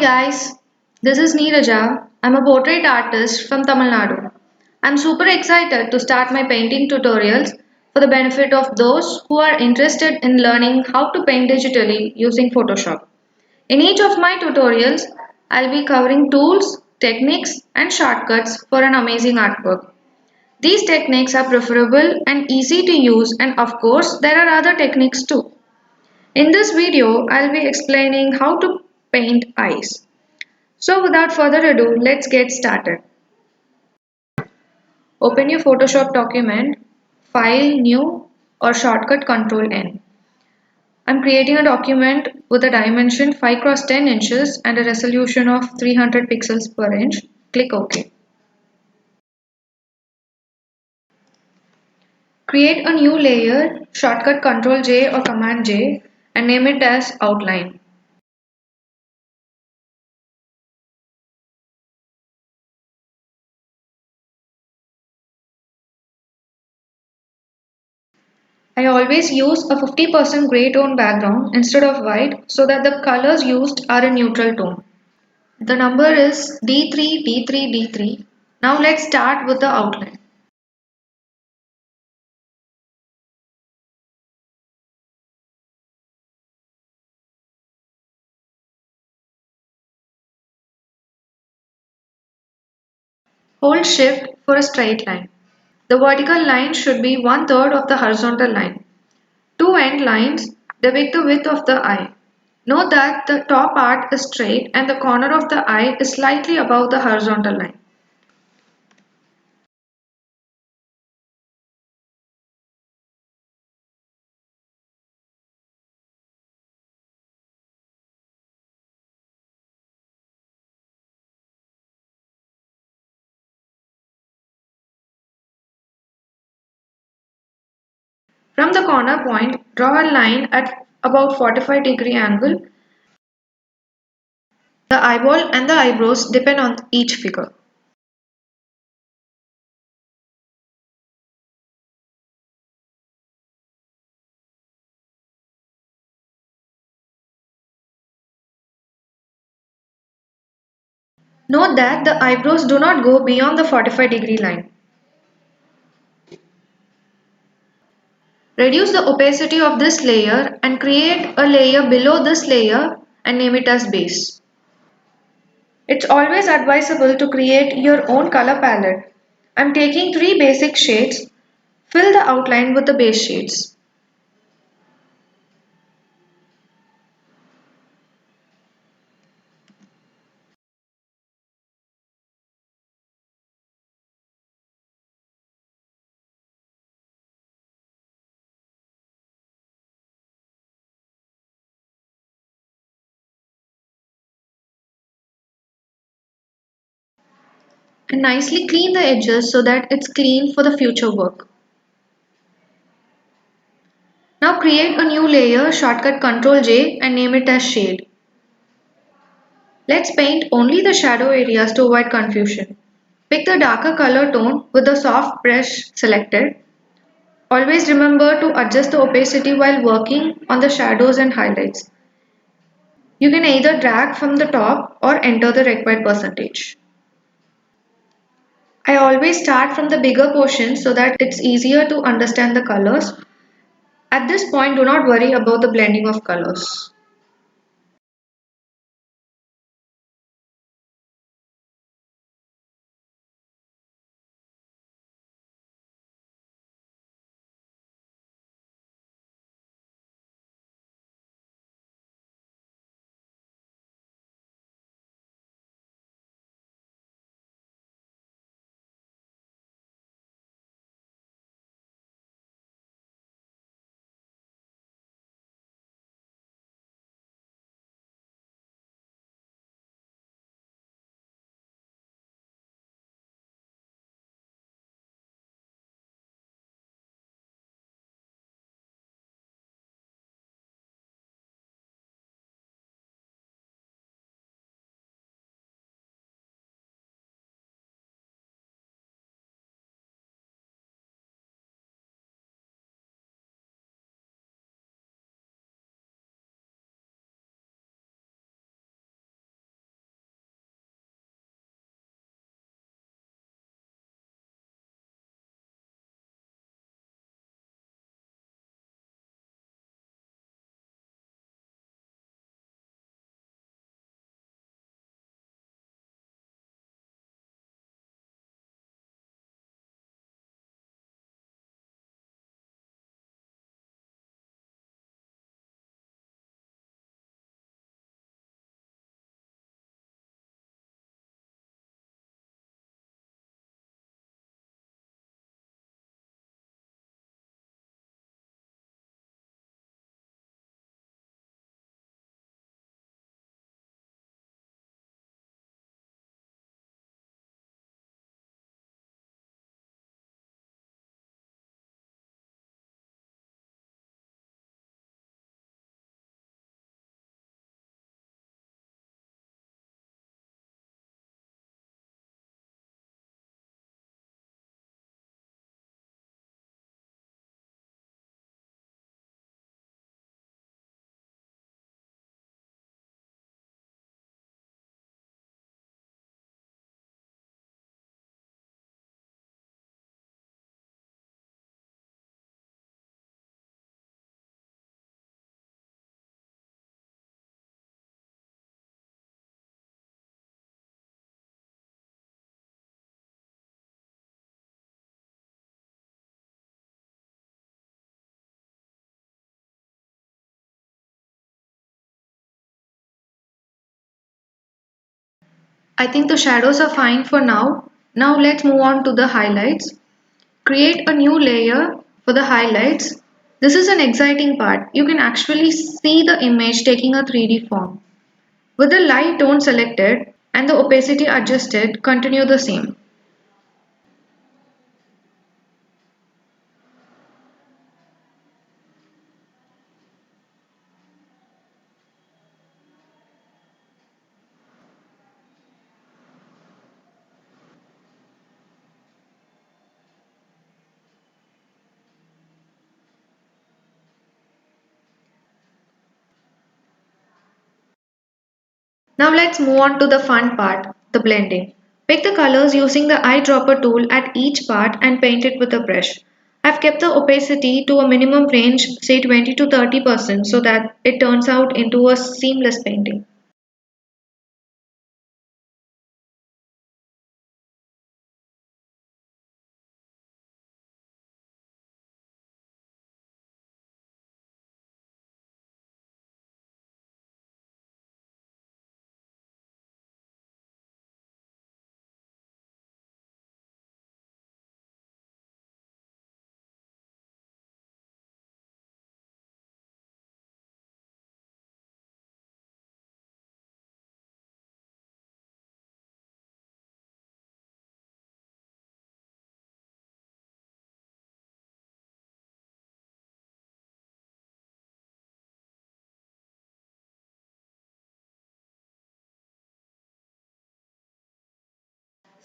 guys, this is Neeraja. I'm a portrait artist from Tamil Nadu. I'm super excited to start my painting tutorials for the benefit of those who are interested in learning how to paint digitally using Photoshop. In each of my tutorials, I'll be covering tools, techniques, and shortcuts for an amazing artwork. These techniques are preferable and easy to use, and of course, there are other techniques too. In this video, I'll be explaining how to paint eyes. So without further ado, let's get started. Open your Photoshop document, File, New or shortcut Control N. I'm creating a document with a dimension 5 cross 10 inches and a resolution of 300 pixels per inch. Click OK. Create a new layer, shortcut Control J or Command J and name it as Outline. I always use a 50% grey tone background instead of white so that the colors used are a neutral tone. The number is D3, D3, D3. Now let's start with the outline. Hold shift for a straight line. The vertical line should be one-third of the horizontal line. Two end lines depict the width of the eye. Note that the top part is straight and the corner of the eye is slightly above the horizontal line. From the corner point, draw a line at about 45-degree angle. The eyeball and the eyebrows depend on each figure. Note that the eyebrows do not go beyond the 45-degree line. Reduce the opacity of this layer and create a layer below this layer and name it as base. It's always advisable to create your own color palette. I'm taking three basic shades. Fill the outline with the base shades. And nicely clean the edges so that it's clean for the future work. Now create a new layer, shortcut Ctrl J and name it as shade. Let's paint only the shadow areas to avoid confusion. Pick the darker color tone with the soft brush selected. Always remember to adjust the opacity while working on the shadows and highlights. You can either drag from the top or enter the required percentage. I always start from the bigger portion so that it's easier to understand the colors. At this point, do not worry about the blending of colors. I think the shadows are fine for now. Now let's move on to the highlights. Create a new layer for the highlights. This is an exciting part. You can actually see the image taking a 3D form. With the light tone selected and the opacity adjusted, continue the same. Now let's move on to the fun part, the blending. Pick the colors using the eyedropper tool at each part and paint it with a brush. I've kept the opacity to a minimum range, say 20 to 30%, so that it turns out into a seamless painting.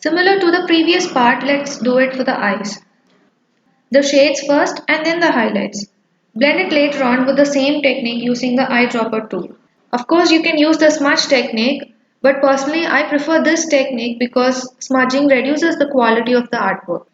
Similar to the previous part, let's do it for the eyes. The shades first and then the highlights. Blend it later on with the same technique using the eyedropper tool. Of course, you can use the smudge technique, but personally, I prefer this technique because smudging reduces the quality of the artwork.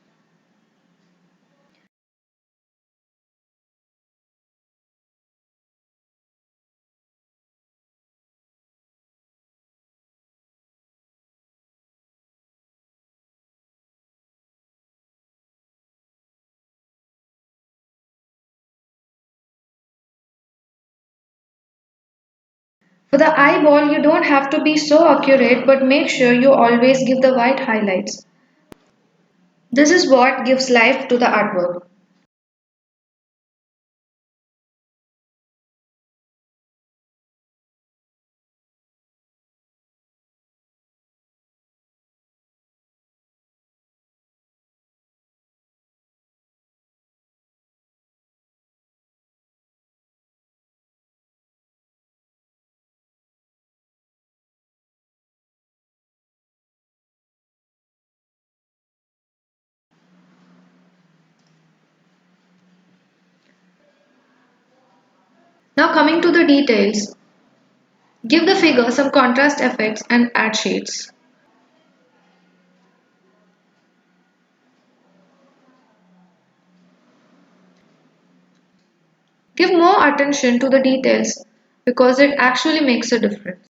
For the eyeball, you don't have to be so accurate, but make sure you always give the white highlights. This is what gives life to the artwork. Now, coming to the details, give the figure some contrast effects and add shades. Give more attention to the details because it actually makes a difference.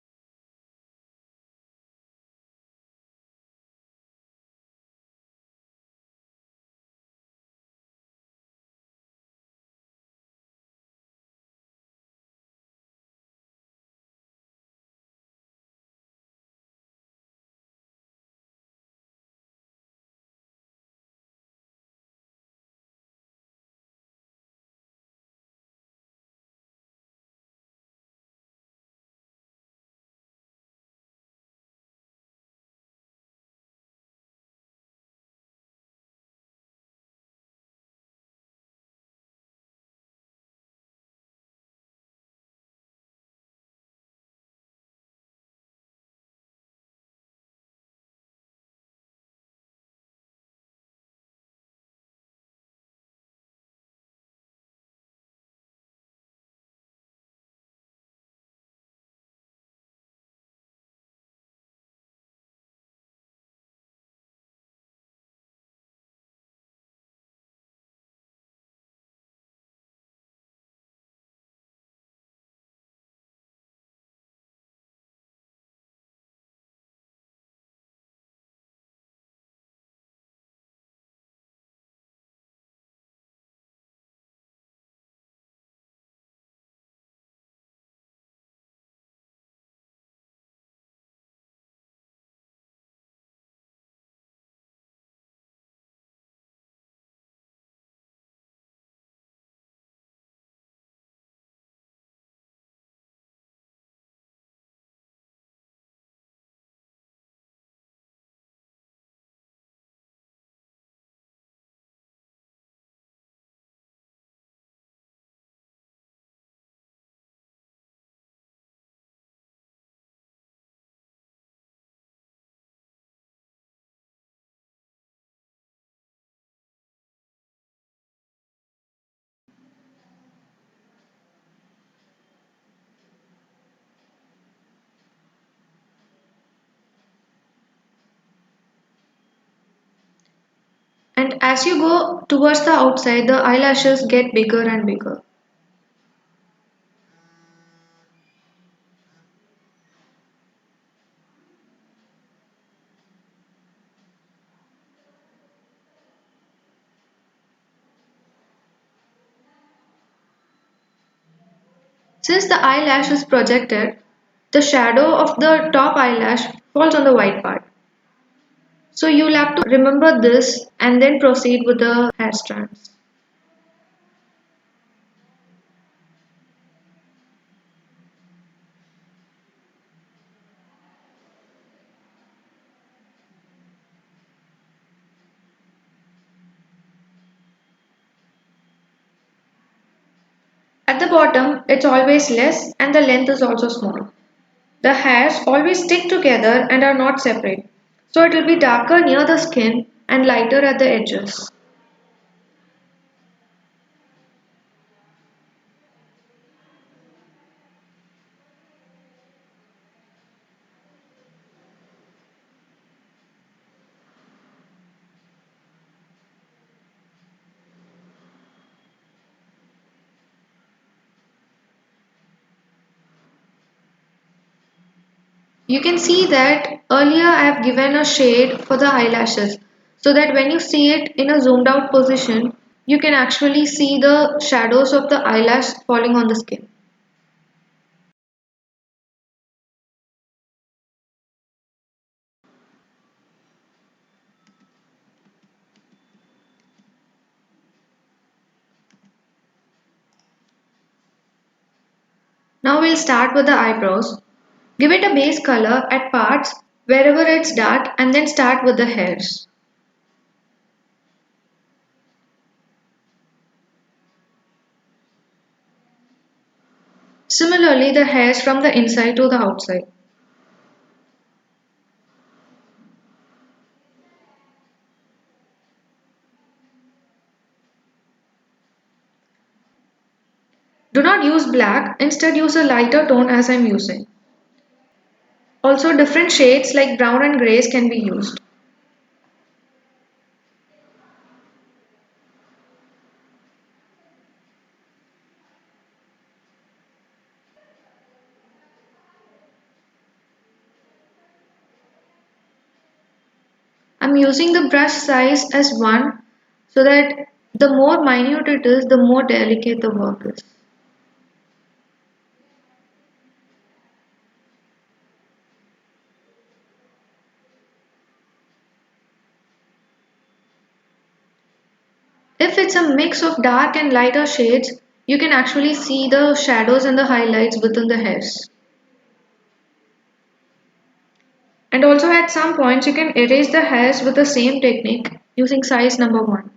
And as you go towards the outside, the eyelashes get bigger and bigger. Since the eyelash is projected, the shadow of the top eyelash falls on the white part. So you'll have to remember this and then proceed with the hair strands. At the bottom, it's always less and the length is also small. The hairs always stick together and are not separate. So it will be darker near the skin and lighter at the edges. You can see that earlier I have given a shade for the eyelashes so that when you see it in a zoomed out position, you can actually see the shadows of the eyelash falling on the skin. Now we'll start with the eyebrows. Give it a base color at parts wherever it's dark and then start with the hairs. Similarly, the hairs from the inside to the outside. Do not use black, instead use a lighter tone as I'm using. Also different shades like brown and greys can be used. I'm using the brush size as 1 so that the more minute it is, the more delicate the work is. If it's a mix of dark and lighter shades, you can actually see the shadows and the highlights within the hairs. And also at some points you can erase the hairs with the same technique using size number 1.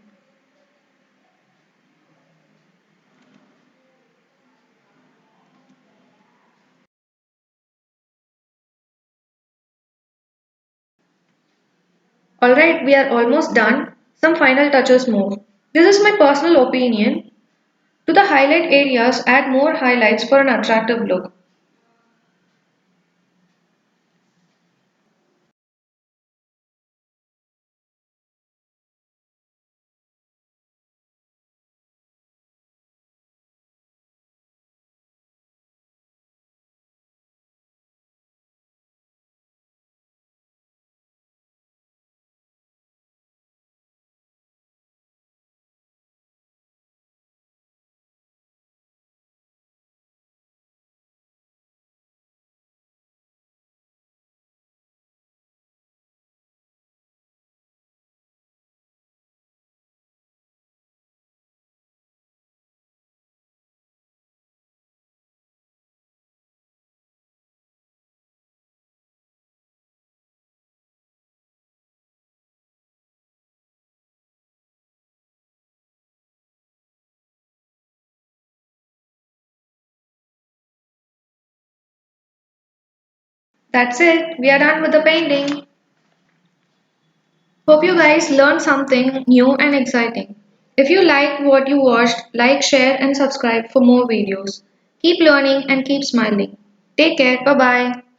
Alright, we are almost done. Some final touches more. This is my personal opinion. To the highlight areas, add more highlights for an attractive look. That's it, we are done with the painting. Hope you guys learned something new and exciting. If you liked what you watched, like, share, and subscribe for more videos. Keep learning and keep smiling. Take care, bye bye.